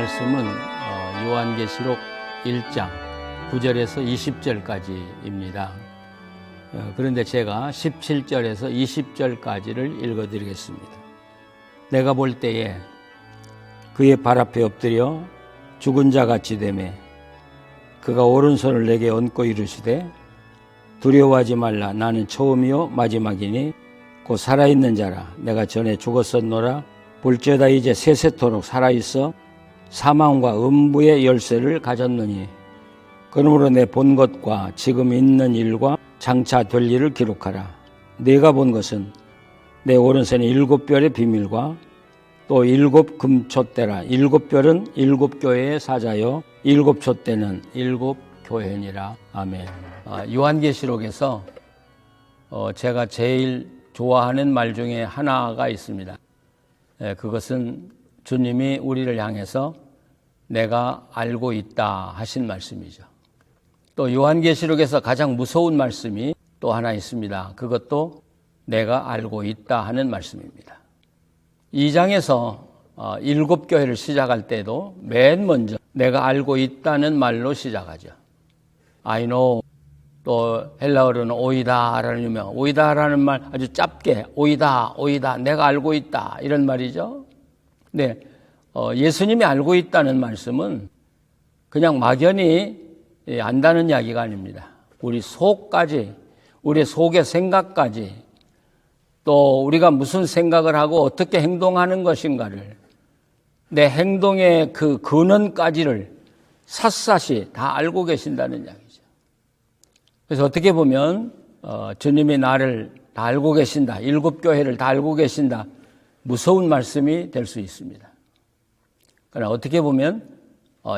말씀은 요한계시록 1장 9절에서 20절까지입니다. 그런데 제가 17절에서 20절까지를 읽어드리겠습니다. 내가 볼 때에 그의 발 앞에 엎드려 죽은 자같이 되매 그가 오른손을 내게 얹고 이르시되 두려워하지 말라. 나는 처음이요 마지막이니 곧 살아있는 자라. 내가 전에 죽었었노라. 볼지어다 이제 세세토록 살아있어 사망과 음부의 열쇠를 가졌느니 그러므로 내 본 것과 지금 있는 일과 장차 될 일을 기록하라. 내가 본 것은 내 오른손에 7별의 비밀과 또 7 금촛대라. 7별은 7 교회의 사자요 7 촛대는 7 교회니라. 아멘. 요한계시록에서 제가 제일 좋아하는 말 중에 하나가 있습니다. 그것은 주님이 우리를 향해서 내가 알고 있다 하신 말씀이죠. 또 요한계시록에서 가장 무서운 말씀이 또 하나 있습니다. 그것도 내가 알고 있다 하는 말씀입니다. 2장에서 7 교회를 시작할 때도 맨 먼저 내가 알고 있다는 말로 시작하죠. I know. 또 헬라어로는 오이다라는 유명, 오이다라는 말 아주 짧게 오이다, 내가 알고 있다 이런 말이죠. 네, 예수님이 알고 있다는 말씀은 그냥 막연히 안다는 이야기가 아닙니다. 우리 속까지, 우리 속의 생각까지, 또 우리가 무슨 생각을 하고 어떻게 행동하는 것인가를, 내 행동의 그 근원까지를 샅샅이 다 알고 계신다는 이야기죠. 그래서 어떻게 보면 주님이 나를 다 알고 계신다, 7 교회를 다 알고 계신다, 무서운 말씀이 될 수 있습니다. 그러나 어떻게 보면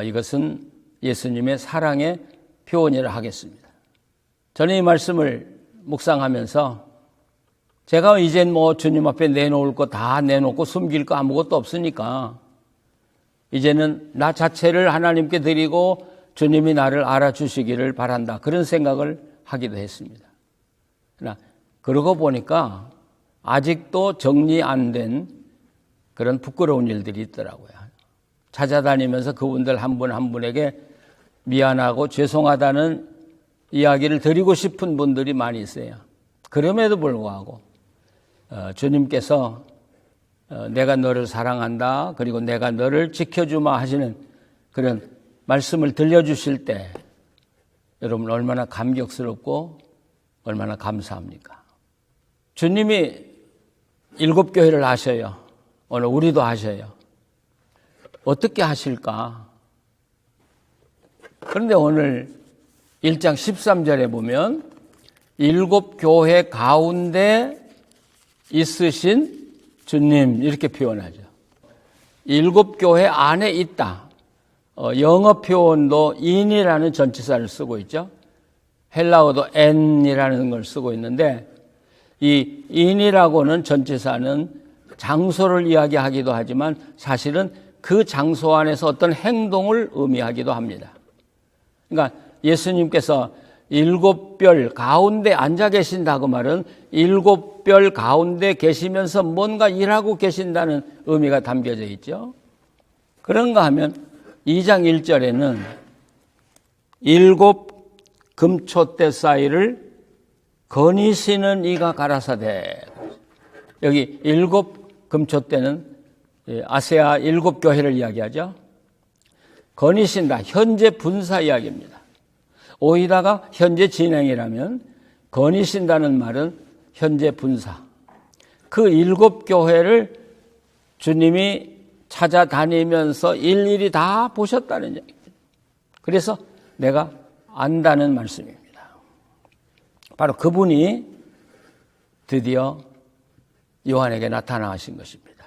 이것은 예수님의 사랑의 표현이라 하겠습니다. 저는 이 말씀을 묵상하면서 제가 이젠 주님 앞에 내놓을 거 다 내놓고 숨길 거 아무것도 없으니까 이제는 나 자체를 하나님께 드리고 주님이 나를 알아주시기를 바란다. 그런 생각을 하기도 했습니다. 그러나 그러고 보니까 아직도 정리 안 된 그런 부끄러운 일들이 있더라고요. 찾아다니면서 그분들 한 분 한 분에게 미안하고 죄송하다는 이야기를 드리고 싶은 분들이 많이 있어요. 그럼에도 불구하고 주님께서 내가 너를 사랑한다, 그리고 내가 너를 지켜주마 하시는 그런 말씀을 들려주실 때 여러분 얼마나 감격스럽고 얼마나 감사합니까? 주님이 7 교회를 하셔요. 오늘 우리도 하셔요. 어떻게 하실까? 그런데 오늘 1장 13절에 보면 7 교회 가운데 있으신 주님 이렇게 표현하죠. 7 교회 안에 있다. 영어 표현도 in이라는 전치사를 쓰고 있죠. 헬라어도 n이라는 걸 쓰고 있는데 이 in이라고는 전치사는 장소를 이야기하기도 하지만 사실은 그 장소 안에서 어떤 행동을 의미하기도 합니다. 그러니까 예수님께서 7별 가운데 앉아 계신다고 말은 7별 가운데 계시면서 뭔가 일하고 계신다는 의미가 담겨져 있죠. 그런가 하면 2장 1절에는 7 금촛대 사이를 거니시는 이가 가라사대. 여기 7 금촛대는 아세아 7 교회를 이야기하죠. 거니신다. 현재 분사 이야기입니다. 오이다가 현재 진행이라면 거니신다는 말은 현재 분사. 그 7 교회를 주님이 찾아다니면서 일일이 다 보셨다는 얘기입니다. 그래서 내가 안다는 말씀입니다. 바로 그분이 드디어 요한에게 나타나신 것입니다.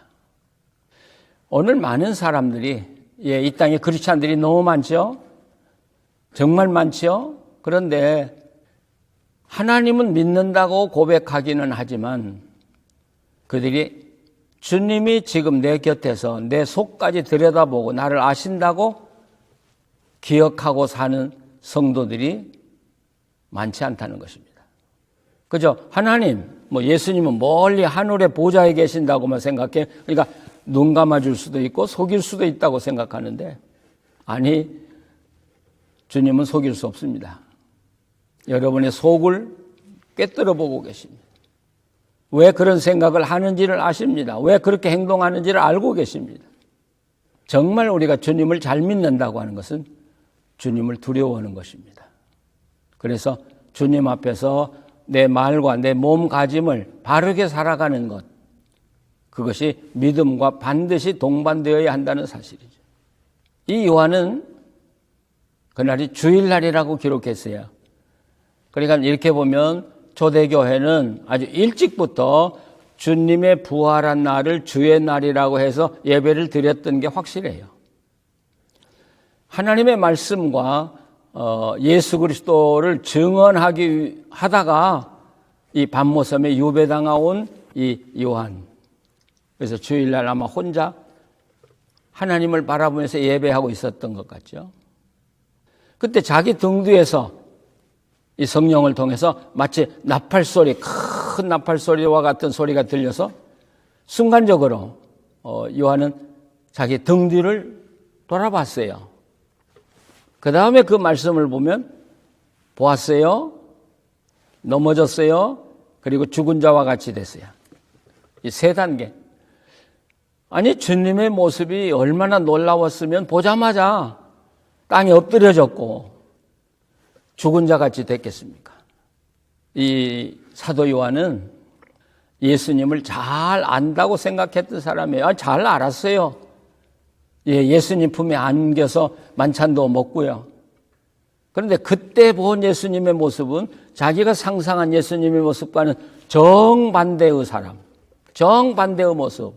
오늘 많은 사람들이 이 땅에 크리스찬들이 너무 많죠. 정말 많죠. 그런데 하나님은 믿는다고 고백하기는 하지만 그들이 주님이 지금 내 곁에서 내 속까지 들여다보고 나를 아신다고 기억하고 사는 성도들이 많지 않다는 것입니다. 그죠? 하나님, 예수님은 멀리 하늘의 보좌에 계신다고만 생각해. 그러니까 눈 감아줄 수도 있고 속일 수도 있다고 생각하는데, 아니, 주님은 속일 수 없습니다. 여러분의 속을 꿰뚫어 보고 계십니다. 왜 그런 생각을 하는지를 아십니다. 왜 그렇게 행동하는지를 알고 계십니다. 정말 우리가 주님을 잘 믿는다고 하는 것은 주님을 두려워하는 것입니다. 그래서 주님 앞에서 내 말과 내 몸가짐을 바르게 살아가는 것, 그것이 믿음과 반드시 동반되어야 한다는 사실이죠. 이 요한은 그날이 주일날이라고 기록했어요. 그러니까 이렇게 보면 초대교회는 아주 일찍부터 주님의 부활한 날을 주의 날이라고 해서 예배를 드렸던 게 확실해요. 하나님의 말씀과 예수 그리스도를 증언하기 하다가 이 밤모섬에 유배당하온 이 요한, 그래서 주일날 아마 혼자 하나님을 바라보면서 예배하고 있었던 것 같죠. 그때 자기 등 뒤에서 이 성령을 통해서 마치 나팔소리, 큰 나팔소리와 같은 소리가 들려서 순간적으로 요한은 자기 등 뒤를 돌아봤어요. 그 다음에 그 말씀을 보면 보았어요, 넘어졌어요, 그리고 죽은 자와 같이 됐어요. 이 세 단계. 아니, 주님의 모습이 얼마나 놀라웠으면 보자마자 땅에 엎드려졌고 죽은 자 같이 됐겠습니까? 이 사도 요한은 예수님을 잘 안다고 생각했던 사람이에요. 잘 알았어요. 예수님 품에 안겨서 만찬도 먹고요. 그런데 그때 본 예수님의 모습은 자기가 상상한 예수님의 모습과는 정반대의 사람, 정반대의 모습,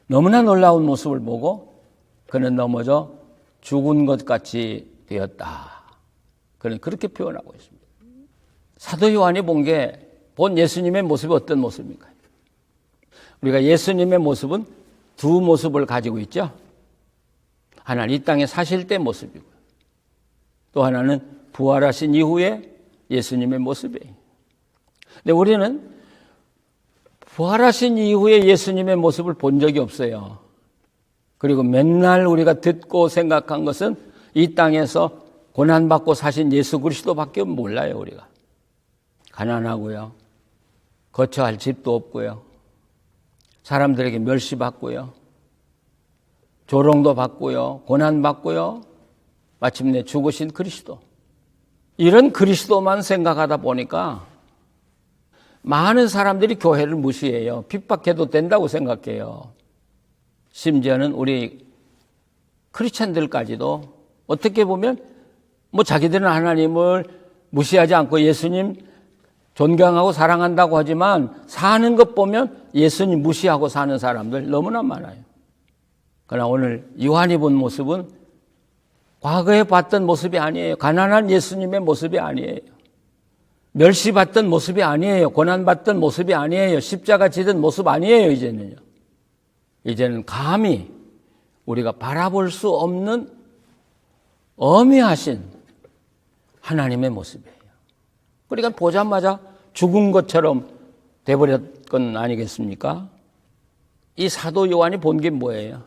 너무나 놀라운 모습을 보고 그는 넘어져 죽은 것 같이 되었다. 그는 그렇게 표현하고 있습니다. 사도 요한이 본 예수님의 모습이 어떤 모습입니까? 우리가 예수님의 모습은 두 모습을 가지고 있죠. 하나는 이 땅에 사실 때 모습이고요. 또 하나는 부활하신 이후에 예수님의 모습이에요. 근데 우리는 부활하신 이후에 예수님의 모습을 본 적이 없어요. 그리고 맨날 우리가 듣고 생각한 것은 이 땅에서 고난받고 사신 예수 그리스도밖에 몰라요. 우리가 가난하고요, 거처할 집도 없고요, 사람들에게 멸시받고요, 조롱도 받고요, 고난받고요, 마침내 죽으신 그리스도, 이런 그리스도만 생각하다 보니까 많은 사람들이 교회를 무시해요. 핍박해도 된다고 생각해요. 심지어는 우리 크리스찬들까지도 어떻게 보면 자기들은 하나님을 무시하지 않고 예수님 존경하고 사랑한다고 하지만 사는 것 보면 예수님 무시하고 사는 사람들 너무나 많아요. 그러나 오늘 요한이 본 모습은 과거에 봤던 모습이 아니에요. 가난한 예수님의 모습이 아니에요. 멸시받던 모습이 아니에요. 고난받던 모습이 아니에요. 십자가 지던 모습 아니에요. 이제는 감히 우리가 바라볼 수 없는 어미하신 하나님의 모습이에요. 그러니까 보자마자 죽은 것처럼 돼버렸 건 아니겠습니까? 이 사도 요한이 본 게 뭐예요?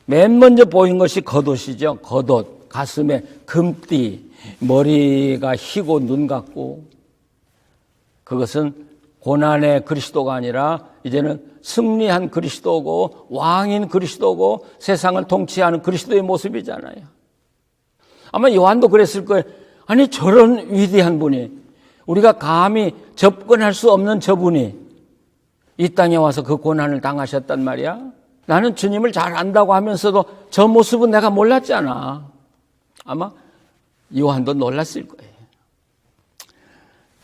맨 먼저 보인 것이 겉옷이죠. 겉옷, 가슴에 금띠, 머리가 희고 눈 같고, 그것은 고난의 그리스도가 아니라 이제는 승리한 그리스도고 왕인 그리스도고 세상을 통치하는 그리스도의 모습이잖아요. 아마 요한도 그랬을 거예요. 아니, 저런 위대한 분이, 우리가 감히 접근할 수 없는 저분이 이 땅에 와서 그 고난을 당하셨단 말이야. 나는 주님을 잘 안다고 하면서도 저 모습은 내가 몰랐잖아. 아마 요한도 놀랐을 거예요.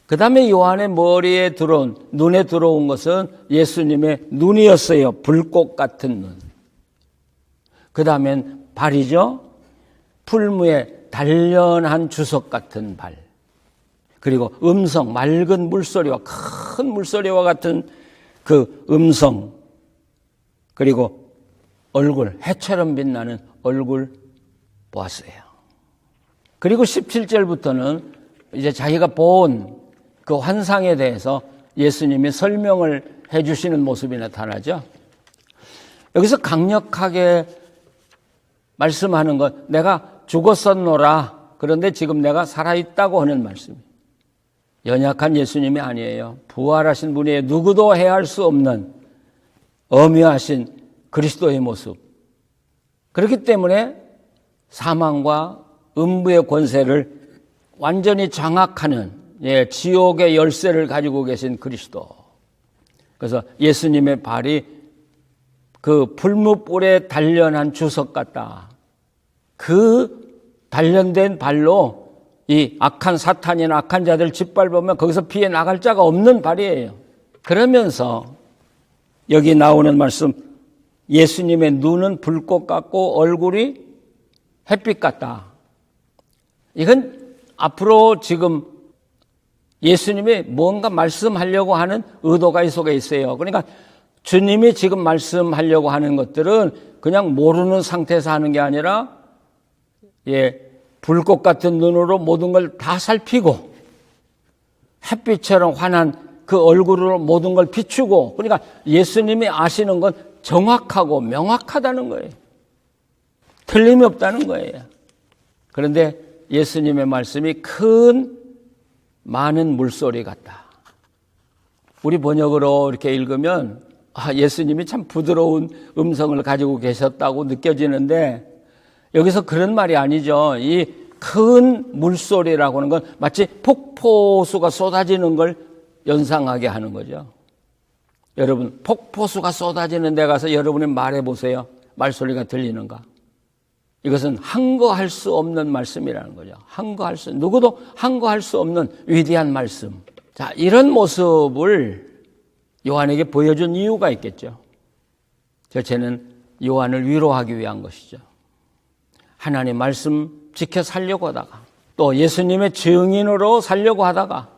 그 다음에 요한의 눈에 들어온 것은 예수님의 눈이었어요. 불꽃 같은 눈. 그 다음엔 발이죠. 풀무에 단련한 주석 같은 발. 그리고 음성, 맑은 물소리와 큰 물소리와 같은 그 음성. 그리고 얼굴, 해처럼 빛나는 얼굴 보았어요. 그리고 17절부터는 이제 자기가 본 그 환상에 대해서 예수님이 설명을 해 주시는 모습이 나타나죠. 여기서 강력하게 말씀하는 것, 내가 죽었었노라. 그런데 지금 내가 살아있다고 하는 말씀이에요. 연약한 예수님이 아니에요. 부활하신 분이 누구도 해할 수 없는 엄유하신 그리스도의 모습. 그렇기 때문에 사망과 음부의 권세를 완전히 장악하는 지옥의 열쇠를 가지고 계신 그리스도. 그래서 예수님의 발이 그 풀무불에 단련한 주석 같다. 그 단련된 발로 이 악한 사탄이나 악한 자들 짓밟으면 거기서 피해 나갈 자가 없는 발이에요. 그러면서 여기 나오는 말씀, 예수님의 눈은 불꽃 같고 얼굴이 햇빛 같다. 이건 앞으로 지금 예수님이 뭔가 말씀하려고 하는 의도가 이 속에 있어요. 그러니까 주님이 지금 말씀하려고 하는 것들은 그냥 모르는 상태에서 하는 게 아니라 불꽃 같은 눈으로 모든 걸 다 살피고 햇빛처럼 환한 그 얼굴로 모든 걸 비추고, 그러니까 예수님이 아시는 건 정확하고 명확하다는 거예요. 틀림이 없다는 거예요. 그런데 예수님의 말씀이 큰 많은 물소리 같다. 우리 번역으로 이렇게 읽으면 예수님이 참 부드러운 음성을 가지고 계셨다고 느껴지는데, 여기서 그런 말이 아니죠. 이 큰 물소리라고 하는 건 마치 폭포수가 쏟아지는 걸 연상하게 하는 거죠. 여러분, 폭포수가 쏟아지는 데 가서 여러분이 말해 보세요. 말소리가 들리는가? 이것은 항거할 수 없는 말씀이라는 거죠. 누구도 항거할 수 없는 위대한 말씀. 자, 이런 모습을 요한에게 보여준 이유가 있겠죠. 첫째는 요한을 위로하기 위한 것이죠. 하나님 말씀 지켜 살려고 하다가, 또 예수님의 증인으로 살려고 하다가,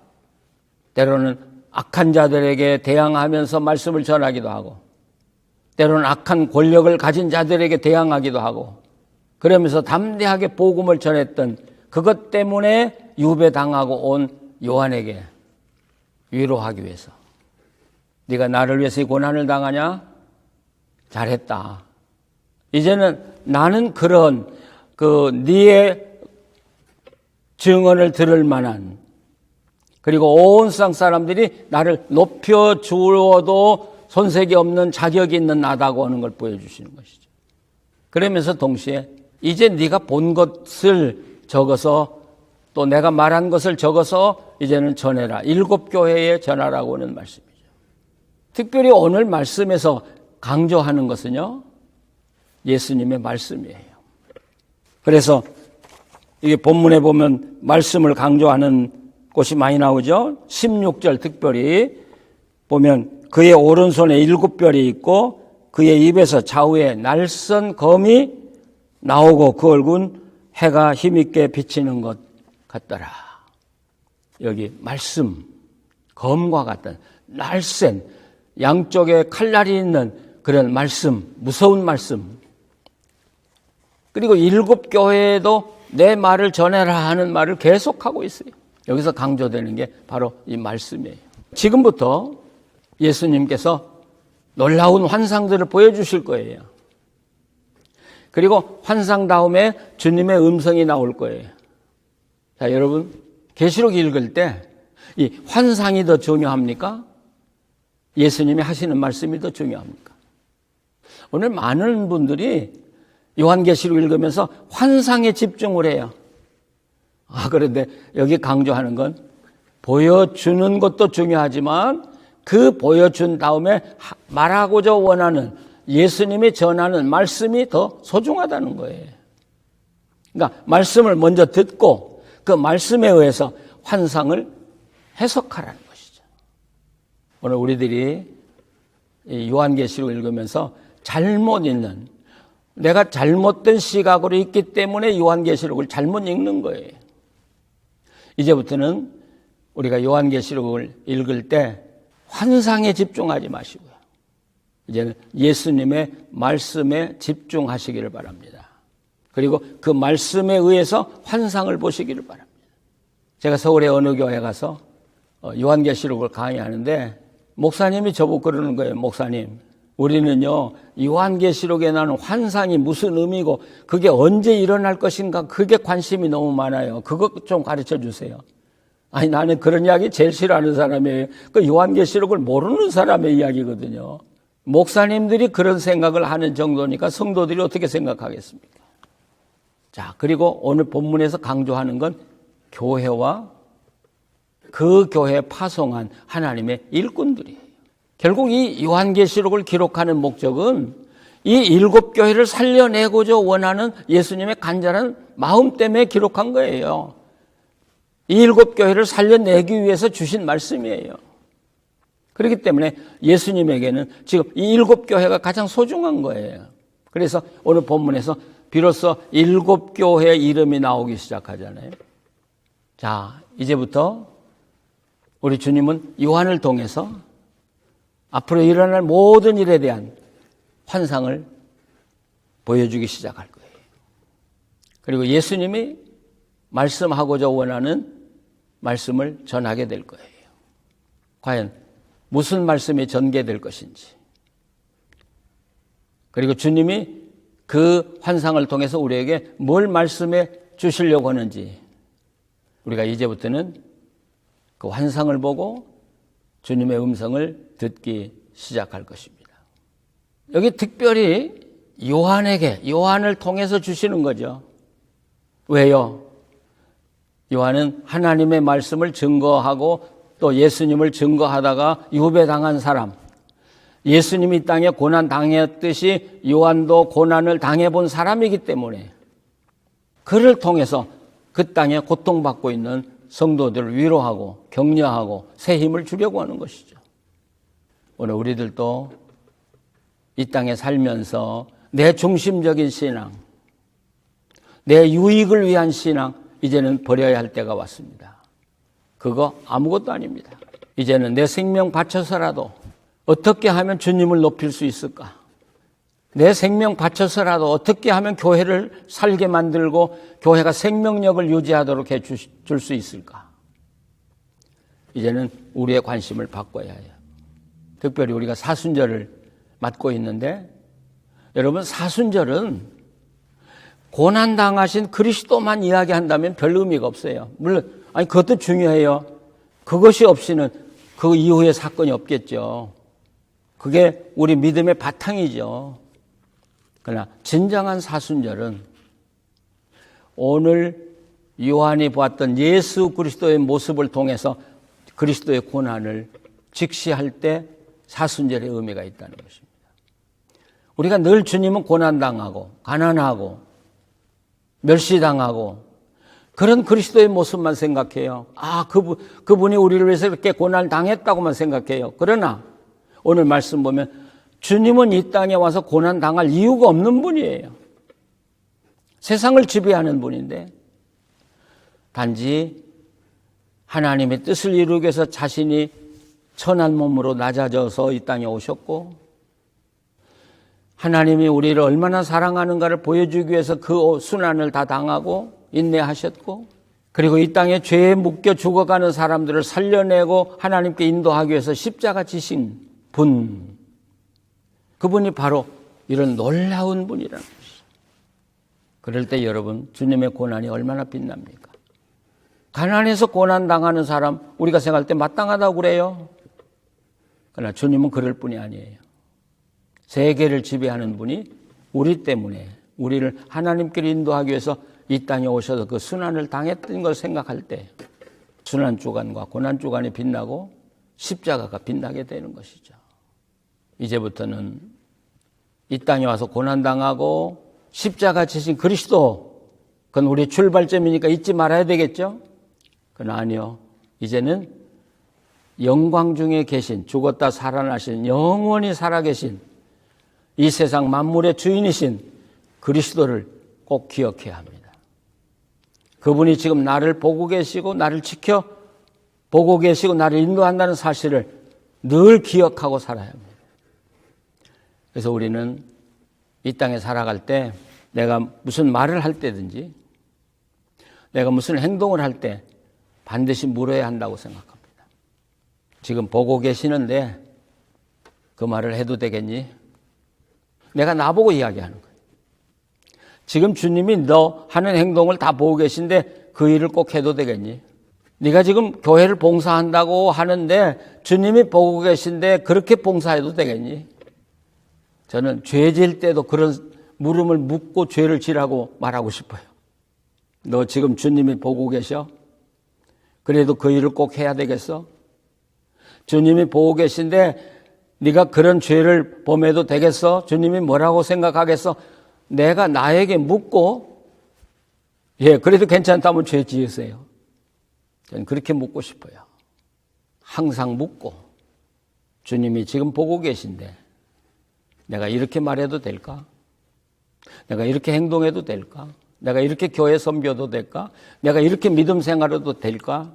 때로는 악한 자들에게 대항하면서 말씀을 전하기도 하고, 때로는 악한 권력을 가진 자들에게 대항하기도 하고, 그러면서 담대하게 복음을 전했던 그것 때문에 유배당하고 온 요한에게 위로하기 위해서, 네가 나를 위해서 이 고난을 당하냐? 잘했다. 이제는 나는 그런 네의 증언을 들을 만한, 그리고 온 세상 사람들이 나를 높여 주어도 손색이 없는 자격이 있는 나다고 하는 걸 보여주시는 것이죠. 그러면서 동시에 이제 네가 본 것을 적어서, 또 내가 말한 것을 적어서 이제는 전해라. 7 교회에 전하라고 하는 말씀이죠. 특별히 오늘 말씀에서 강조하는 것은요, 예수님의 말씀이에요. 그래서 이게 본문에 보면 말씀을 강조하는 곳이 많이 나오죠. 16절 특별히 보면 그의 오른손에 7별이 있고 그의 입에서 좌우에 날선 검이 나오고 그 얼굴은 해가 힘있게 비치는 것 같더라. 여기 말씀, 검과 같은 날쌘 양쪽에 칼날이 있는 그런 말씀, 무서운 말씀. 그리고 7 교회에도 내 말을 전해라 하는 말을 계속하고 있어요. 여기서 강조되는 게 바로 이 말씀이에요. 지금부터 예수님께서 놀라운 환상들을 보여주실 거예요. 그리고 환상 다음에 주님의 음성이 나올 거예요. 자, 여러분, 계시록 읽을 때 이 환상이 더 중요합니까? 예수님이 하시는 말씀이 더 중요합니까? 오늘 많은 분들이 요한계시록 읽으면서 환상에 집중을 해요. 그런데 여기 강조하는 건 보여주는 것도 중요하지만 그 보여준 다음에 말하고자 원하는 예수님이 전하는 말씀이 더 소중하다는 거예요. 그러니까 말씀을 먼저 듣고 그 말씀에 의해서 환상을 해석하라는 것이죠. 오늘 우리들이 요한계시록 읽으면서 잘못 읽는, 내가 잘못된 시각으로 읽기 때문에 요한계시록을 잘못 읽는 거예요. 이제부터는 우리가 요한계시록을 읽을 때 환상에 집중하지 마시고요. 이제는 예수님의 말씀에 집중하시기를 바랍니다. 그리고 그 말씀에 의해서 환상을 보시기를 바랍니다. 제가 서울의 어느 교회에 가서 요한계시록을 강의하는데 목사님이 저보고 그러는 거예요. 목사님, 우리는요, 요한계시록에 나오는 환상이 무슨 의미고 그게 언제 일어날 것인가 그게 관심이 너무 많아요. 그거 좀 가르쳐 주세요. 아니, 나는 그런 이야기 제일 싫어하는 사람이에요. 그 요한계시록을 모르는 사람의 이야기거든요. 목사님들이 그런 생각을 하는 정도니까 성도들이 어떻게 생각하겠습니까? 자, 그리고 오늘 본문에서 강조하는 건 교회와 그 교회에 파송한 하나님의 일꾼들이에요. 결국 이 요한계시록을 기록하는 목적은 이 7교회를 살려내고자 원하는 예수님의 간절한 마음 때문에 기록한 거예요. 이 7교회를 살려내기 위해서 주신 말씀이에요. 그렇기 때문에 예수님에게는 지금 이 7교회가 가장 소중한 거예요. 그래서 오늘 본문에서 비로소 7교회의 이름이 나오기 시작하잖아요. 자, 이제부터 우리 주님은 요한을 통해서 앞으로 일어날 모든 일에 대한 환상을 보여주기 시작할 거예요. 그리고 예수님이 말씀하고자 원하는 말씀을 전하게 될 거예요. 과연 무슨 말씀이 전개될 것인지. 그리고 주님이 그 환상을 통해서 우리에게 뭘 말씀해 주시려고 하는지 우리가 이제부터는 그 환상을 보고 주님의 음성을 듣기 시작할 것입니다. 여기 특별히 요한을 통해서 주시는 거죠. 왜요? 요한은 하나님의 말씀을 증거하고 또 예수님을 증거하다가 유배당한 사람, 예수님이 이 땅에 고난 당했듯이 요한도 고난을 당해본 사람이기 때문에 그를 통해서 그 땅에 고통받고 있는 성도들을 위로하고 격려하고 새 힘을 주려고 하는 것이죠. 오늘 우리들도 이 땅에 살면서 내 중심적인 신앙, 내 유익을 위한 신앙, 이제는 버려야 할 때가 왔습니다. 그거 아무것도 아닙니다. 이제는 내 생명 바쳐서라도 어떻게 하면 주님을 높일 수 있을까? 내 생명 바쳐서라도 어떻게 하면 교회를 살게 만들고 교회가 생명력을 유지하도록 해 줄 수 있을까? 이제는 우리의 관심을 바꿔야 해요. 특별히 우리가 사순절을 맞고 있는데 여러분, 사순절은 고난당하신 그리스도만 이야기한다면 별 의미가 없어요. 물론 그것도 중요해요. 그것이 없이는 그 이후의 사건이 없겠죠. 그게 우리 믿음의 바탕이죠. 그러나 진정한 사순절은 오늘 요한이 보았던 예수 그리스도의 모습을 통해서 그리스도의 고난을 직시할 때 사순절의 의미가 있다는 것입니다. 우리가 늘 주님은 고난당하고 가난하고 멸시당하고 그런 그리스도의 모습만 생각해요. 그분이 우리를 위해서 이렇게 고난을 당했다고만 생각해요. 그러나 오늘 말씀 보면 주님은 이 땅에 와서 고난 당할 이유가 없는 분이에요. 세상을 지배하는 분인데 단지 하나님의 뜻을 이루기 위해서 자신이 천한 몸으로 낮아져서 이 땅에 오셨고 하나님이 우리를 얼마나 사랑하는가를 보여주기 위해서 그 순환을 다 당하고 인내하셨고 그리고 이 땅에 죄에 묶여 죽어가는 사람들을 살려내고 하나님께 인도하기 위해서 십자가 지신 분, 그분이 바로 이런 놀라운 분이라는 것이죠. 그럴 때 여러분, 주님의 고난이 얼마나 빛납니까? 가난해서 고난 당하는 사람 우리가 생각할 때 마땅하다고 그래요. 그러나 주님은 그럴 뿐이 아니에요. 세계를 지배하는 분이 우리 때문에 우리를 하나님께로 인도하기 위해서 이 땅에 오셔서 그 순환을 당했던 걸 생각할 때 순환 주간과 고난 주간이 빛나고 십자가가 빛나게 되는 것이죠. 이제부터는 이 땅에 와서 고난당하고 십자가 지신 그리스도, 그건 우리의 출발점이니까 잊지 말아야 되겠죠? 그건 아니요. 이제는 영광 중에 계신, 죽었다 살아나신, 영원히 살아계신 이 세상 만물의 주인이신 그리스도를 꼭 기억해야 합니다. 그분이 지금 나를 보고 계시고 나를 보고 계시고 나를 인도한다는 사실을 늘 기억하고 살아야 합니다. 그래서 우리는 이 땅에 살아갈 때 내가 무슨 말을 할 때든지 내가 무슨 행동을 할 때 반드시 물어야 한다고 생각합니다. 지금 보고 계시는데 그 말을 해도 되겠니? 내가 나보고 이야기하는 거예요. 지금 주님이 너 하는 행동을 다 보고 계신데 그 일을 꼭 해도 되겠니? 네가 지금 교회를 봉사한다고 하는데 주님이 보고 계신데 그렇게 봉사해도 되겠니? 저는 죄 질 때도 그런 물음을 묻고 죄를 지라고 말하고 싶어요. 너 지금 주님이 보고 계셔? 그래도 그 일을 꼭 해야 되겠어? 주님이 보고 계신데 네가 그런 죄를 범해도 되겠어? 주님이 뭐라고 생각하겠어? 내가 나에게 묻고 그래도 괜찮다면 죄 지으세요. 저는 그렇게 묻고 싶어요. 항상 묻고 주님이 지금 보고 계신데 내가 이렇게 말해도 될까? 내가 이렇게 행동해도 될까? 내가 이렇게 교회 섬겨도 될까? 내가 이렇게 믿음 생활해도 될까?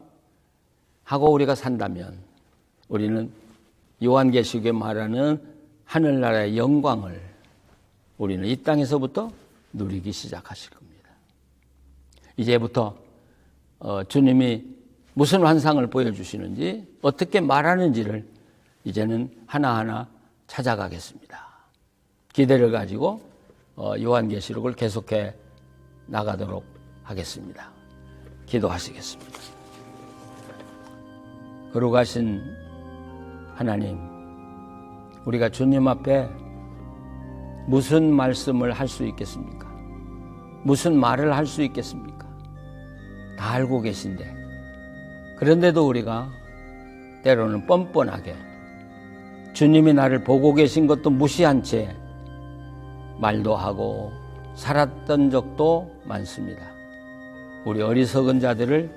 하고 우리가 산다면 우리는 요한계시록에 말하는 하늘나라의 영광을 우리는 이 땅에서부터 누리기 시작하실 겁니다. 이제부터 주님이 무슨 환상을 보여주시는지 어떻게 말하는지를 이제는 하나하나 찾아가겠습니다. 기대를 가지고 요한계시록을 계속해 나가도록 하겠습니다. 기도하시겠습니다. 거룩하신 하나님, 우리가 주님 앞에 무슨 말씀을 할 수 있겠습니까? 무슨 말을 할 수 있겠습니까? 다 알고 계신데 그런데도 우리가 때로는 뻔뻔하게 주님이 나를 보고 계신 것도 무시한 채 말도 하고 살았던 적도 많습니다. 우리 어리석은 자들을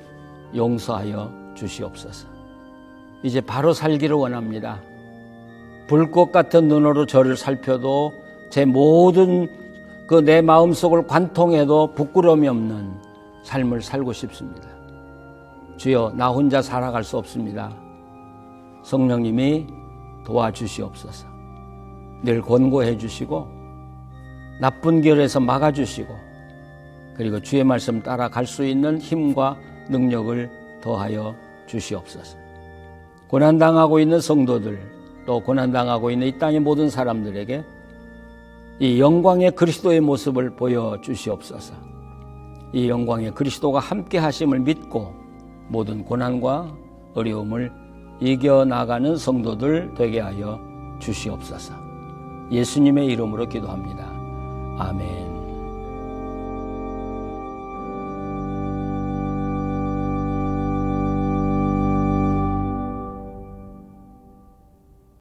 용서하여 주시옵소서. 이제 바로 살기를 원합니다. 불꽃 같은 눈으로 저를 살펴도 제 모든 내 마음속을 관통해도 부끄러움이 없는 삶을 살고 싶습니다. 주여, 나 혼자 살아갈 수 없습니다. 성령님이 도와주시옵소서. 늘 권고해 주시고 나쁜 길에서 막아주시고 그리고 주의 말씀 따라갈 수 있는 힘과 능력을 더하여 주시옵소서. 고난당하고 있는 성도들, 또 고난당하고 있는 이 땅의 모든 사람들에게 이 영광의 그리스도의 모습을 보여주시옵소서. 이 영광의 그리스도가 함께 하심을 믿고 모든 고난과 어려움을 이겨나가는 성도들 되게 하여 주시옵소서. 예수님의 이름으로 기도합니다. 아멘.